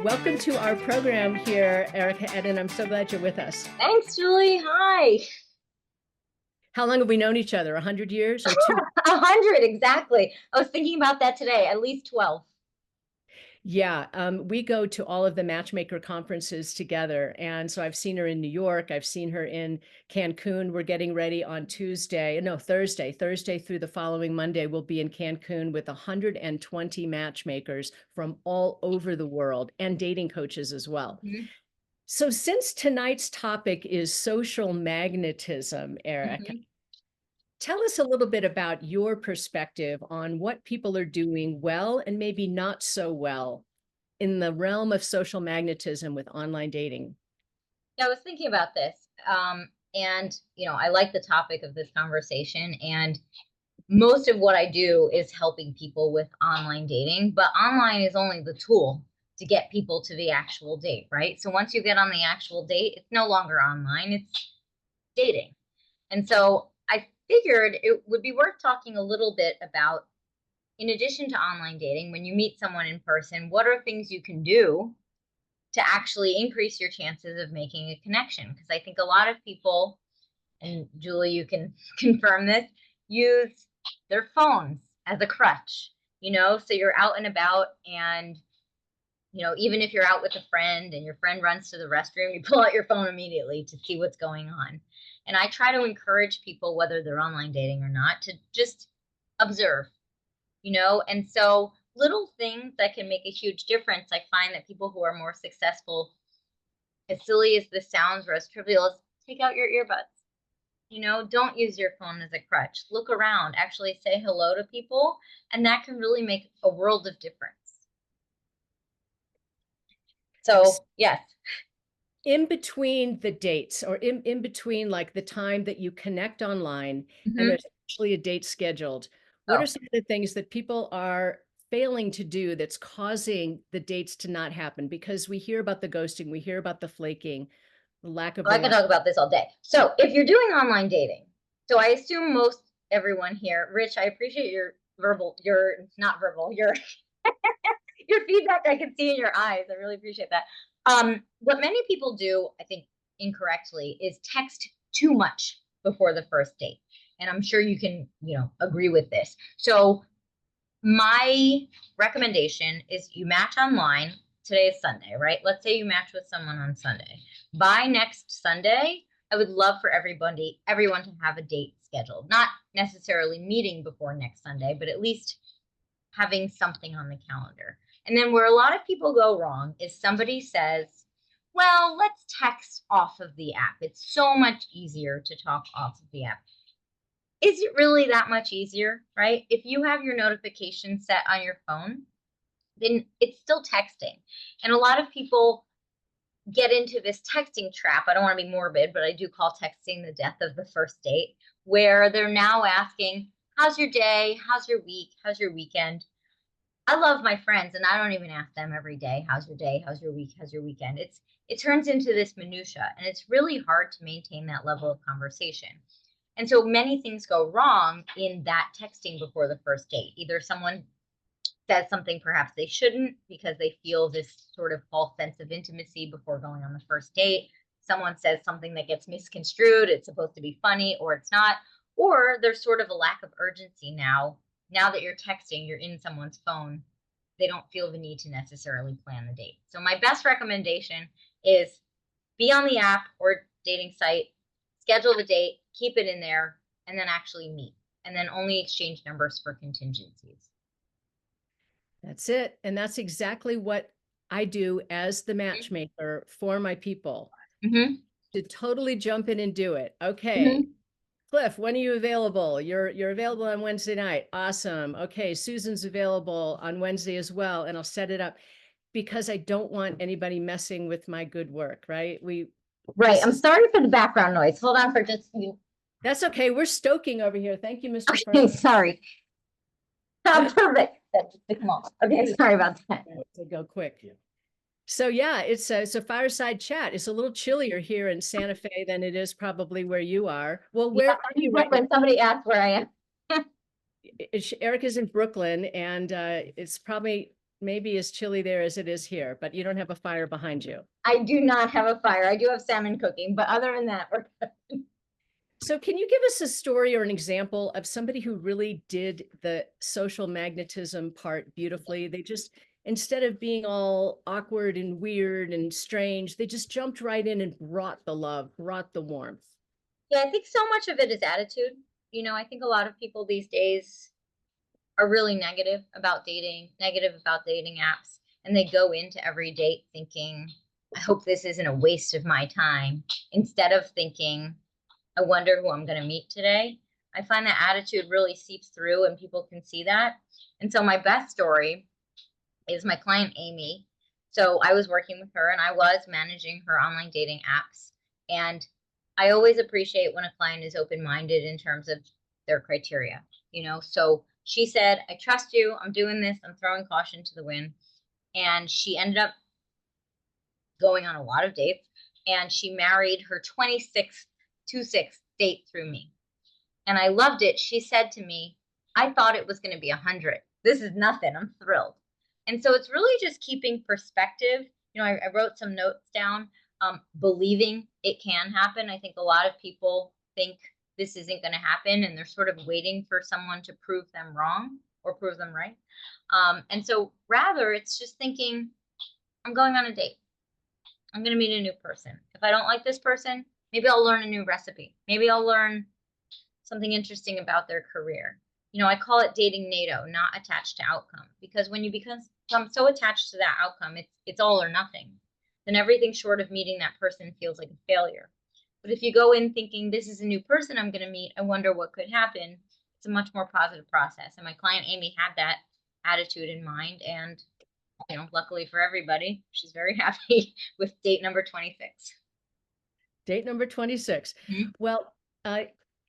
Welcome to our program here, Erika Ettin. I'm so glad you're with us. Thanks, Julie. Hi. How long have we known each other? 100 years or two? 100, exactly. I was thinking about that today, at least 12. Yeah, we go to all of the matchmaker conferences together. And so I've seen her in New York. I've seen her in Cancun. We're getting ready on Thursday through the following Monday. We'll be in Cancun with 120 matchmakers from all over the world and dating coaches as well. Mhm. So since tonight's topic is social magnetism, Erika, Mhm. tell us a little bit about your perspective on what people are doing well and maybe not so well in the realm of social magnetism with online dating. Yeah, I was thinking about this. And I like the topic of this conversation. And most of what I do is helping people with online dating, but online is only the tool to get people to the actual date, right? So once you get on the actual date, it's no longer online, it's dating. And so I figured it would be worth talking a little bit about, in addition to online dating, when you meet someone in person, what are things you can do to actually increase your chances of making a connection? Because I think a lot of people, and Julie, you can confirm this, use their phones as a crutch, so you're out and about and even if you're out with a friend and your friend runs to the restroom, you pull out your phone immediately to see what's going on. And I try to encourage people, whether they're online dating or not, to just observe, and so little things that can make a huge difference. I find that people who are more successful, as silly as this sounds or as trivial as, take out your earbuds. Don't use your phone as a crutch. Look around, actually say hello to people, and that can really make a world of difference. So, yes. In between the dates or in between like the time that you connect online and Mm-hmm. there's actually a date scheduled, what are Oh, some of the things that people are failing to do that's causing the dates to not happen? Because we hear about the ghosting, we hear about the flaking, the lack of well, I could talk about this all day. So, if you're doing online dating, so I assume most everyone here, Rich, I appreciate your not verbal, your feedback. I can see in your eyes. I really appreciate that. What many people do, I think, incorrectly, is text too much before the first date, and I'm sure you can, agree with this. So, my recommendation is you match online. Today is Sunday, right? Let's say you match with someone on Sunday. By next Sunday, I would love for everyone to have a date scheduled. Not necessarily meeting before next Sunday, but at least having something on the calendar. And then where a lot of people go wrong is somebody says, well, let's text off of the app. It's so much easier to talk off of the app. Is it really that much easier, right? If you have your notifications set on your phone, then it's still texting. And a lot of people get into this texting trap. I don't want to be morbid, but I do call texting the death of the first date, where they're now asking, how's your day? How's your week? How's your weekend? I love my friends and I don't even ask them every day, how's your day? How's your week? How's your weekend? It turns into this minutia, and it's really hard to maintain that level of conversation. And so many things go wrong in that texting before the first date. Either someone says something perhaps they shouldn't because they feel this sort of false sense of intimacy before going on the first date. Someone says something that gets misconstrued. It's supposed to be funny or it's not. Or there's sort of a lack of urgency now. Now that you're texting, you're in someone's phone. They don't feel the need to necessarily plan the date. So my best recommendation is be on the app or dating site, schedule the date, keep it in there, and then actually meet. And then only exchange numbers for contingencies. That's it. And that's exactly what I do as the Mm-hmm. matchmaker for my people, Mm-hmm. to totally jump in and do it. Okay. Mm-hmm. Cliff, when are you available? You're available on Wednesday night. Awesome. Okay, Susan's available on Wednesday as well, and I'll set it up because I don't want anybody messing with my good work, right? Right. This I'm is sorry for the background noise. Hold on for just you. That's okay. We're stoking over here. Thank you, Mr. Okay, Ferman. sorry. Perfect. That just come off. Okay, sorry about that. To go quick. So yeah, it's a fireside chat. It's a little chillier here in Santa Fe than it is probably where you are. Well, Yeah, where are I'm in you right now? Brooklyn. Somebody asked where I am. Erica's in Brooklyn, and it's probably maybe as chilly there as it is here, but you don't have a fire behind you. I do not have a fire. I do have salmon cooking, but other than that, we're good. So can you give us a story or an example of somebody who really did the social magnetism part beautifully? They just, instead of being all awkward and weird and strange, they just jumped right in and brought the love, brought the warmth. Yeah, I think so much of it is attitude. I think a lot of people these days are really negative about dating, negative about dating apps, and they go into every date thinking, I hope this isn't a waste of my time, instead of thinking, I wonder who I'm going to meet today. I find that attitude really seeps through and people can see that. And so my best story is my client, Amy. So I was working with her and I was managing her online dating apps. And I always appreciate when a client is open-minded in terms of their criteria, So she said, I trust you. I'm doing this. I'm throwing caution to the wind. And she ended up going on a lot of dates. And she married her 26th date through me. And I loved it. She said to me, I thought it was going to be 100. This is nothing. I'm thrilled. And so it's really just keeping perspective. I wrote some notes down, believing it can happen. I think a lot of people think this isn't going to happen and they're sort of waiting for someone to prove them wrong or prove them right. And so rather it's just thinking, I'm going on a date. I'm going to meet a new person. If I don't like this person, maybe I'll learn a new recipe. Maybe I'll learn something interesting about their career. I call it dating NATO, not attached to outcome, because when you become so attached to that outcome, it's all or nothing. Then everything short of meeting that person feels like a failure. But if you go in thinking, this is a new person I'm going to meet, I wonder what could happen, it's a much more positive process. And my client, Amy, had that attitude in mind. And, luckily for everybody, she's very happy with date number 26. Date number 26. Mm-hmm. Well,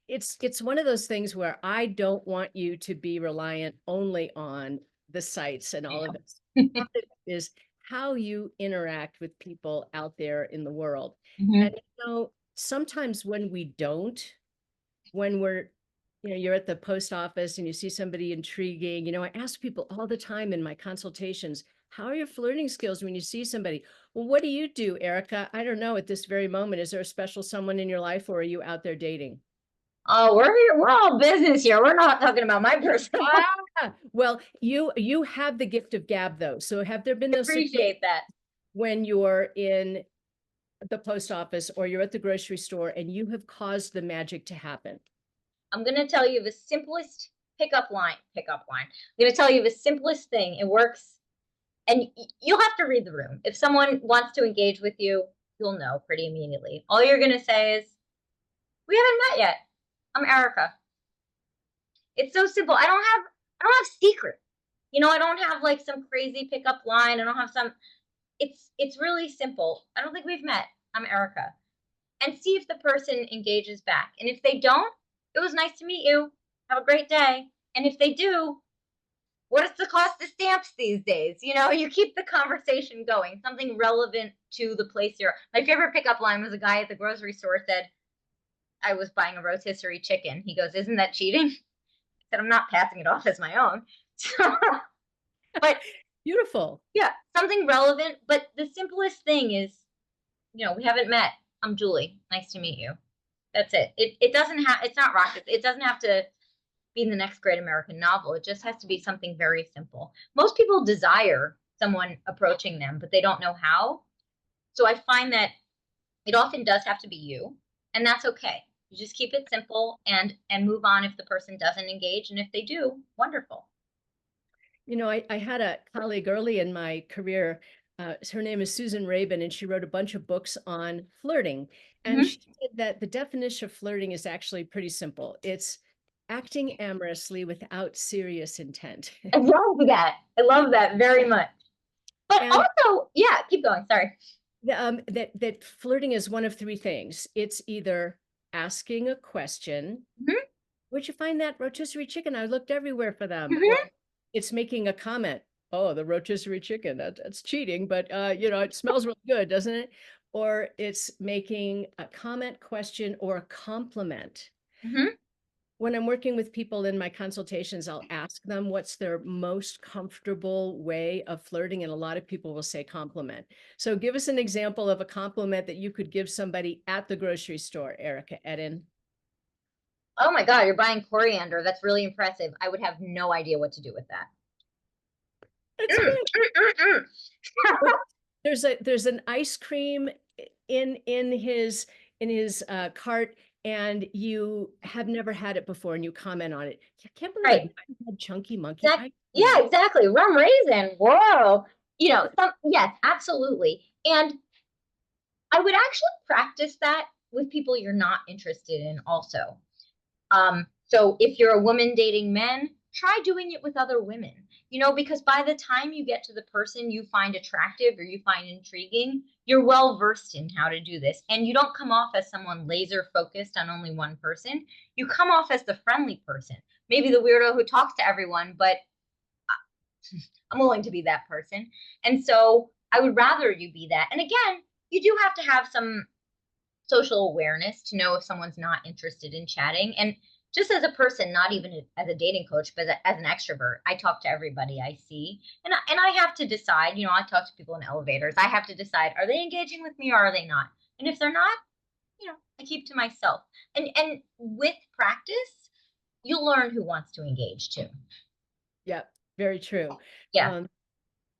it's one of those things where I don't want you to be reliant only on the sites and all of this. It is how you interact with people out there in the world. Mm-hmm. And sometimes when we don't, when we're, you're at the post office and you see somebody intriguing, I ask people all the time in my consultations, how are your flirting skills when you see somebody? Well, what do you do, Erika? I don't know at this very moment. Is there a special someone in your life or are you out there dating? Oh, we're all business here. We're not talking about my personal life. Well, you have the gift of gab though. So have there been those Appreciate that. when you're in the post office or you're at the grocery store and you have caused the magic to happen? I'm going to tell you the simplest pickup line. I'm going to tell you the simplest thing. It works. And you'll have to read the room. If someone wants to engage with you, you'll know pretty immediately. All you're going to say is, we haven't met yet. I'm Erika. It's so simple. I don't have secret. I don't have like some crazy pickup line. I don't have some, it's really simple. I don't think we've met. I'm Erika. And see if the person engages back. And if they don't, it was nice to meet you. Have a great day. And if they do, what is the cost of stamps these days? You keep the conversation going, something relevant to the place you're. My favorite pickup line was a guy at the grocery store said, I was buying a rotisserie chicken. He goes, isn't that cheating? I said, I'm not passing it off as my own. But beautiful. Yeah, something relevant. But the simplest thing is, we haven't met. I'm Julie. Nice to meet you. That's it. It doesn't have, it's not rocket. It doesn't have to be the next great American novel. It just has to be something very simple. Most people desire someone approaching them, but they don't know how. So I find that it often does have to be you, and that's okay. You just keep it simple and move on if the person doesn't engage. And if they do, wonderful. I had a colleague early in my career. Her name is Susan Rabin, and she wrote a bunch of books on flirting. And she said that the definition of flirting is actually pretty simple. It's acting amorously without serious intent. I love that. I love that very much. But also, yeah, keep going. Sorry. That flirting is one of three things. It's either asking a question. Where'd you find that rotisserie chicken? I looked everywhere for them. It's making a comment. Oh, the rotisserie chicken, that's cheating, but it smells really good, doesn't it? Or it's making a comment, question, or a compliment. when I'm working with people in my consultations, I'll ask them what's their most comfortable way of flirting. And a lot of people will say compliment. So give us an example of a compliment that you could give somebody at the grocery store, Erika Ettin. Oh my God, you're buying coriander. That's really impressive. I would have no idea what to do with that. It's good. There's an ice cream in his cart, and you have never had it before, and you comment on it. I can't believe I've Right. never had chunky monkey ice Yeah, cream. exactly. Rum raisin. Whoa. Yes, absolutely. And I would actually practice that with people you're not interested in also. So if you're a woman dating men, try doing it with other women, because by the time you get to the person you find attractive or you find intriguing, you're well versed in how to do this. And you don't come off as someone laser focused on only one person. You come off as the friendly person, maybe the weirdo who talks to everyone, but I'm willing to be that person. And so I would rather you be that. And again, you do have to have some social awareness to know if someone's not interested in chatting. And just as a person, not even as a dating coach, but as an extrovert, I talk to everybody I see. And I have to decide, I talk to people in elevators. I have to decide, are they engaging with me or are they not? And if they're not, I keep to myself. And with practice, you'll learn who wants to engage too. Yeah, very true. Yeah.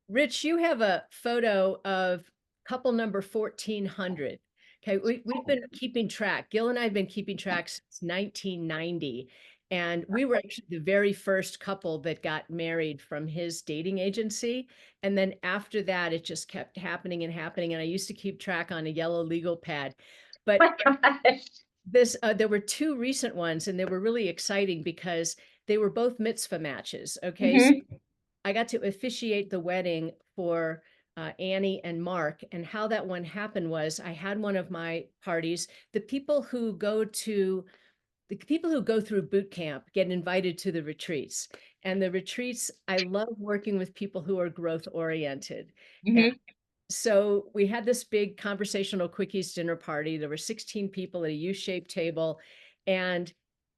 Rich, you have a photo of couple number 1400. Okay, we've been keeping track. Gil and I have been keeping track since 1990. And we were actually the very first couple that got married from his dating agency. And then after that, it just kept happening and happening. And I used to keep track on a yellow legal pad. But Oh my gosh. there were two recent ones, and they were really exciting because they were both mitzvah matches. Okay, so Mm-hmm. I got to officiate the wedding for Annie and Mark. And how that one happened was I had one of my parties. The people who go through boot camp get invited to the retreats. And the retreats, I love working with people who are growth oriented. And Mm-hmm. so we had this big conversational quickies dinner party. There were 16 people at a U-shaped table. And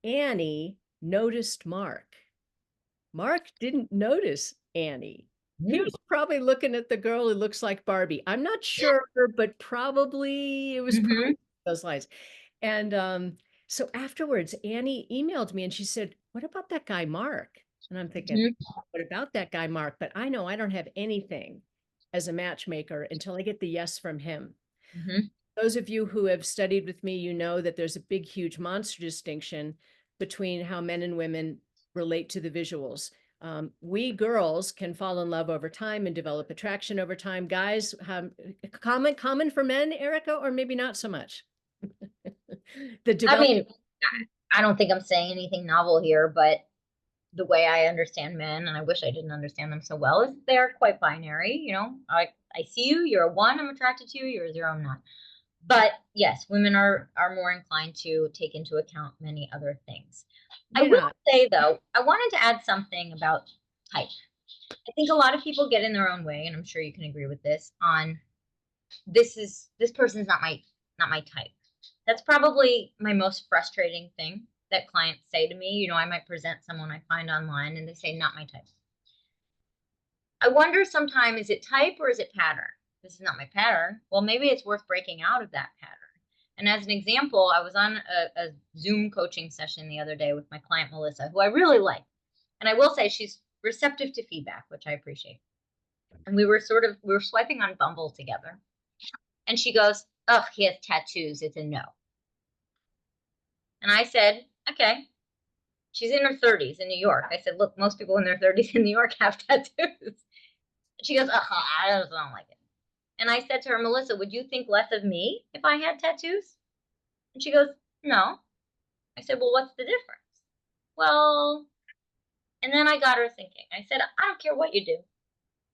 Annie noticed Mark. Mark didn't notice Annie. He was probably looking at the girl who looks like Barbie. I'm not sure, but probably it was Mm-hmm. probably those lines. And so afterwards, Annie emailed me and she said, "What about that guy, Mark?" And I'm thinking, "What about that guy, Mark?" But I know I don't have anything as a matchmaker until I get the yes from him. Mm-hmm. Those of you who have studied with me, you know that there's a big, huge monster distinction between how men and women relate to the visuals. We girls can fall in love over time and develop attraction over time. Guys, common for men, Erika, or maybe not so much. The I develop. mean, I don't think I'm saying anything novel here, but the way I understand men, and I wish I didn't understand them so well, is they're quite binary. I see you, you're a one, I'm attracted to you, you're a zero, I'm not. But yes, women are more inclined to take into account many other things. I will Yeah. say though, I wanted to add something about type. I think a lot of people get in their own way, and I'm sure you can agree with this, on this person's not my type. That's probably my most frustrating thing that clients say to me. I might present someone I find online and they say, not my type. I wonder sometimes, is it type or is it pattern? This is not my pattern. Well, maybe it's worth breaking out of that pattern. And as an example, I was on a Zoom coaching session the other day with my client, Melissa, who I really like. And I will say she's receptive to feedback, which I appreciate. And we were swiping on Bumble together. And she goes, "Oh, he has tattoos. It's a no." And I said, "Okay." She's in her 30s in New York. I said, "Look, most people in their 30s in New York have tattoos." She goes, "I don't like it." And I said to her, "Melissa, would you think less of me if I had tattoos?" And she goes, "No." I said, "Well, what's the difference?" Well, and then I got her thinking. I said, "I don't care what you do,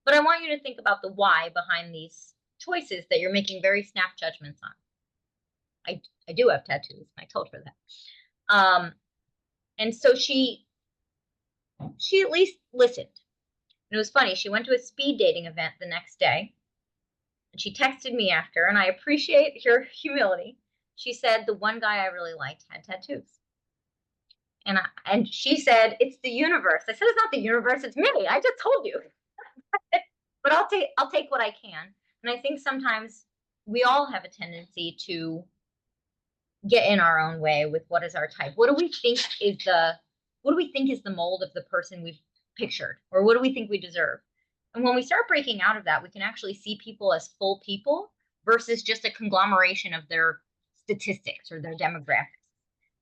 but I want you to think about the why behind these choices that you're making very snap judgments on." I do have tattoos. I told her that. And so she at least listened. And it was funny. She went to a speed dating event the next day, and she texted me after, and I appreciate your humility. She said the one guy I really liked had tattoos. And she said, it's the universe. I said, it's not the universe, it's me. I just told you. But I'll take what I can. And I think sometimes we all have a tendency to get in our own way with what is our type. What do we think is the mold of the person we've pictured? Or what do we think we deserve? And when we start breaking out of that, we can actually see people as full people versus just a conglomeration of their statistics or their demographics.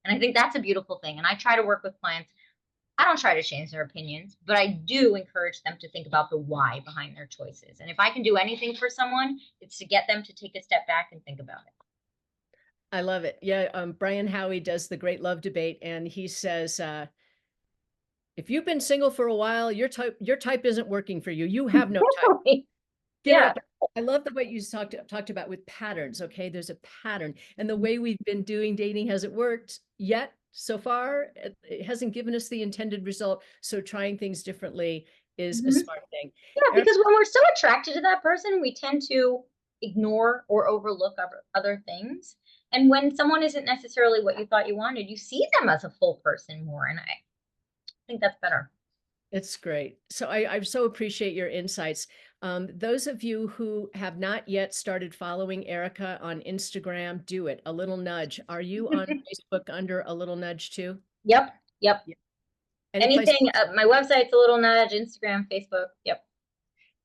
And I think that's a beautiful thing. And I try to work with clients. I don't try to change their opinions, but I do encourage them to think about the why behind their choices. And if I can do anything for someone, it's to get them to take a step back and think about it. I love it. Yeah. Brian Howie does the Great Love Debate, and he says, if you've been single for a while, your type isn't working for you. You have no type. Yeah. I love the way you talked about with patterns. Okay. There's a pattern, and the way we've been doing dating hasn't worked yet. So far, it hasn't given us the intended result. So trying things differently is a smart thing. Yeah, because when we're so attracted to that person, we tend to ignore or overlook other things. And when someone isn't necessarily what you thought you wanted, you see them as a full person more. And I think that's better. It's great. So I so appreciate your insights. Those of you who have not yet started following Erika on Instagram, do it. A Little Nudge. Are you on Facebook under A Little Nudge too? Yep. Yeah. Anything, my website's A Little Nudge, Instagram, Facebook. Yep.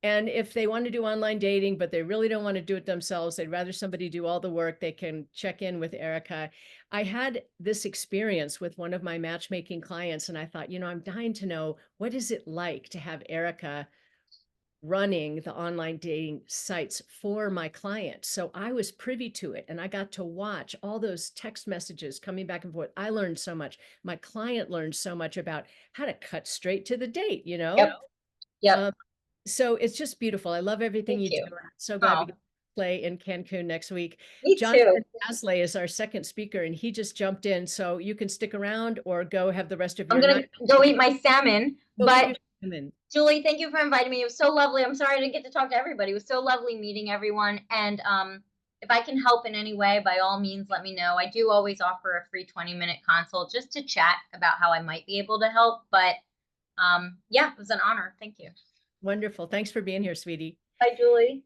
And if they want to do online dating, but they really don't want to do it themselves, they'd rather somebody do all the work, they can check in with Erika. I had this experience with one of my matchmaking clients, and I thought, I'm dying to know, what is it like to have Erika running the online dating sites for my client? So I was privy to it, and I got to watch all those text messages coming back and forth. I learned so much. My client learned so much about how to cut straight to the date, Yep. So it's just beautiful. I love everything you do. I'm so glad we get to play in Cancun next week. Me Jonathan too. Asley is our second speaker, and he just jumped in. So you can stick around or go have the rest of your I'm going to go eat my salmon. But Julie, thank you for inviting me. It was so lovely. I'm sorry I didn't get to talk to everybody. It was so lovely meeting everyone. And if I can help in any way, by all means, let me know. I do always offer a free 20-minute consult just to chat about how I might be able to help. But yeah, it was an honor. Thank you. Wonderful. Thanks for being here, sweetie. Bye, Julie.